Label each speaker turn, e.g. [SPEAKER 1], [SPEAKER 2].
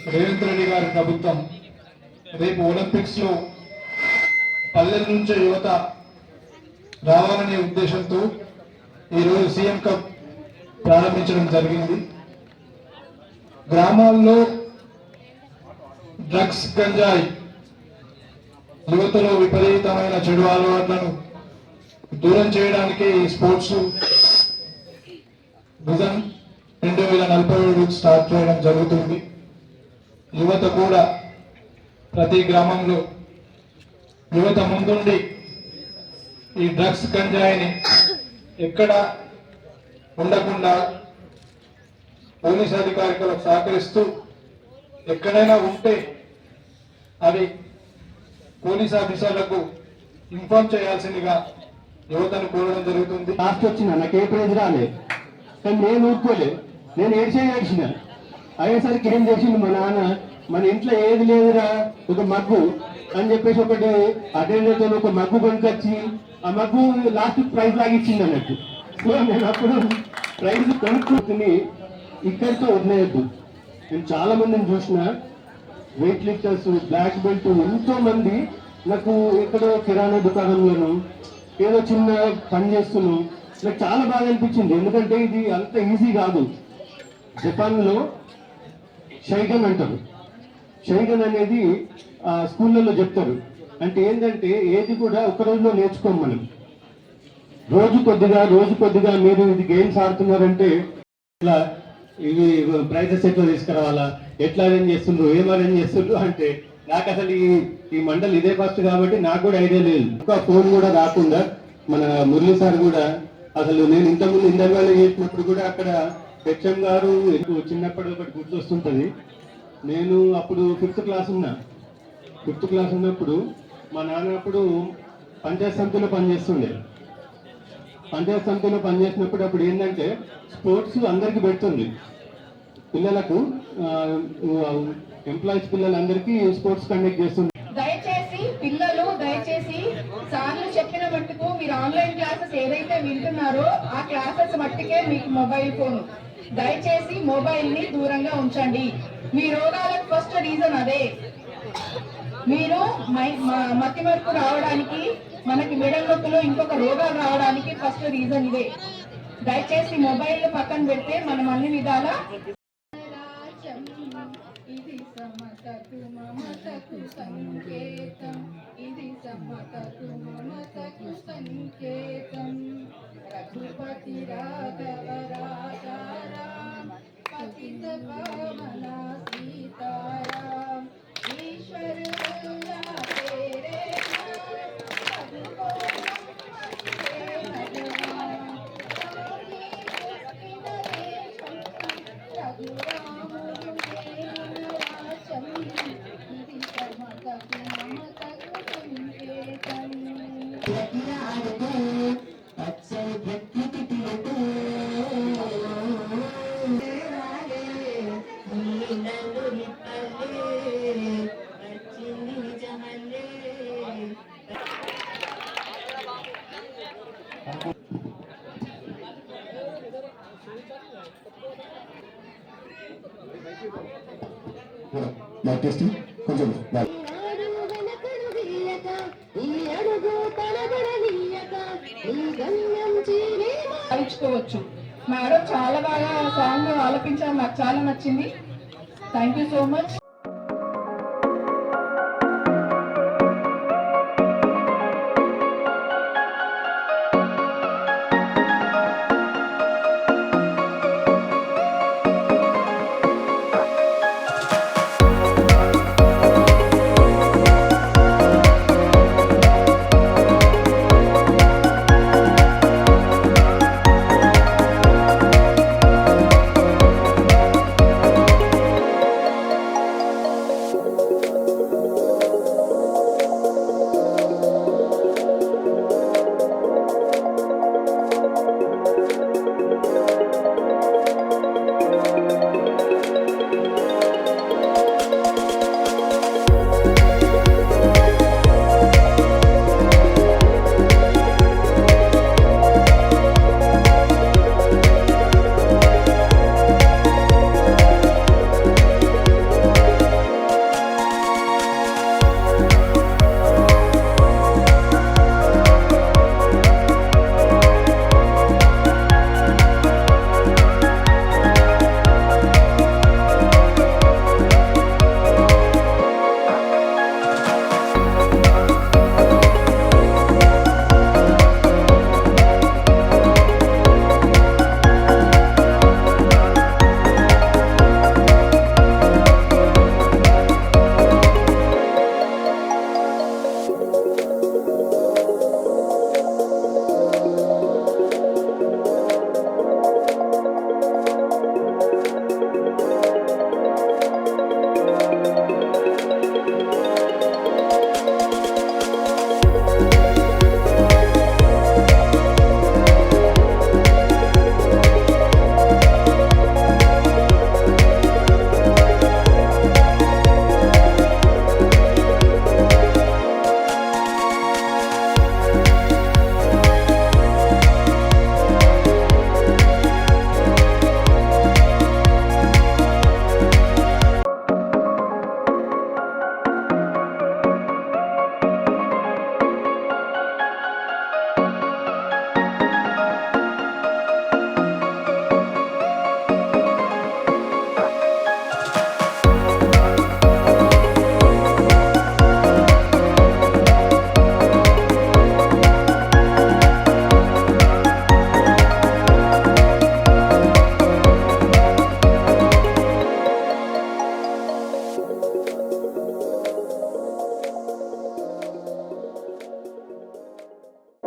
[SPEAKER 1] రేవంత్ రెడ్డి గారి ప్రభుత్వం రేపు ఒలింపిక్స్ లో పల్లెల నుంచి యువత రావాలనే ఉద్దేశంతో ఈరోజు సీఎం కప్ ప్రారంభించడం జరిగింది. గ్రామాల్లో డ్రగ్స్, గంజాయి, యువతలో విపరీతమైన చెడు అలవాట్లను దూరం చేయడానికి ఈ స్పోర్ట్స్ విజన్ 2047 స్టార్ట్ చేయడం జరుగుతుంది. యువత కూడా ప్రతి గ్రామంలో యువత ముందుండి ఈ డ్రగ్స్, గంజాయిని ఎక్కడ ఉండకుండా పోలీస్ అధికారులకు సహకరిస్తూ ఎక్కడైనా ఉంటే అది పోలీస్ ఆఫీసర్లకు ఇన్ఫార్మ్ చేయాల్సిందిగా యువతను కోరడం జరుగుతుంది.
[SPEAKER 2] లాస్ట్ వచ్చిన నాకు ఏ ప్రైజ్ రాలే, కానీ నేను ఊరుకోలే. నేను ఏడ్చిన అయ్యేసరికి ఏం చేసిండు మా నాన్న, మన ఇంట్లో ఏది లేదురా ఒక మగ్గు అని చెప్పేసి ఒకటి అటెండర్తో ఒక మగ్గు కొనుకొచ్చి ఆ మగ్గు లాస్ట్ ప్రైజ్ లాగిచ్చింది అన్నట్టు. సో నేను అప్పుడు ప్రైజ్ కొనుక్కుంటుని ఇక్కడితో వదిలేయద్దు. నేను చాలా మందిని చూసిన, వెయిట్ లిఫ్టర్స్, బ్లాక్ బెల్ట్, ఎంతో మంది నాకు ఎక్కడో కిరాణా దుకాణంలోనూ ఏదో చిన్న పని చేస్తున్నాను. నాకు చాలా బాగా అనిపించింది, ఎందుకంటే ఇది అంత ఈజీ కాదు. జపాన్లో షైగన్ అంటారు. షైగన్ అనేది స్కూళ్ళల్లో చెప్తారు. అంటే ఏంటంటే ఏది కూడా ఒక రోజులో నేర్చుకోం మనం. రోజు కొద్దిగా మీరు ఇది గేమ్స్ ఆడుతున్నారంటే ఇట్లా ఇవి ప్రైజెస్ ఎట్లా తీసుకురావాలా, ఎట్లా అరేంజ్ చేస్తుండ్రు, ఏం అరేంజ్ చేస్తుండ్రు అంటే నాకు అసలు ఈ మండలి ఇదే ఫస్ట్ కాబట్టి నాకు కూడా ఐడియా లేదు. ఇంకా ఫోన్ కూడా రాకుండా మన మురళీ సార్ కూడా అసలు నేను ఇంతకుముందు ఇంటర్వ్యూలో చేసినప్పుడు కూడా అక్కడ హెచ్ఎం గారు చిన్నప్పుడు ఒకటి గుర్తొస్తుంటుంది. నేను అప్పుడు 5th క్లాస్ ఉన్నప్పుడు మా నాన్న అప్పుడు పంచాయత్ సమితిలో పనిచేస్తుండే. పంచాయత్ సమితిలో పనిచేసినప్పుడు అప్పుడు ఏంటంటే స్పోర్ట్స్ అందరికీ పెడుతుంది. పిల్లలకు ఎంప్లాయీస్ పిల్లలందరికీ స్పోర్ట్స్ కండక్ట్ చేస్తుంది.
[SPEAKER 3] దయచేసి సార్లు చెప్పిన మట్టుకు మీరు ఆన్లైన్ క్లాసెస్ ఏదైతే వింటున్నారో ఆ క్లాసెస్ మట్టుకే మీకు మొబైల్ ఫోన్, దయచేసి మొబైల్ ని దూరంగా ఉంచండి. మీ రోగాలకు ఫస్ట్ రీజన్ అదే. మీరు మతిమరుపు రావడానికి, మనకి మెడల నొప్పులు, ఇంకొక రోగాలు రావడానికి ఫస్ట్ రీజన్ ఇదే. దయచేసి మొబైల్ పక్కన పెడితే మనం అన్ని విధాల ఇది సమతకు మమతకు సంకేతం, ఇది సమతకు మమతకు సంకేతం. రఘుపతి రాఘవ రాజారాం, పతిత పావన సీతారాం, ఈశ్వర तेरे మేడం చాలా బాగా సాంగ్ ఆలపించారు, నాకు చాలా నచ్చింది. Thank you so much.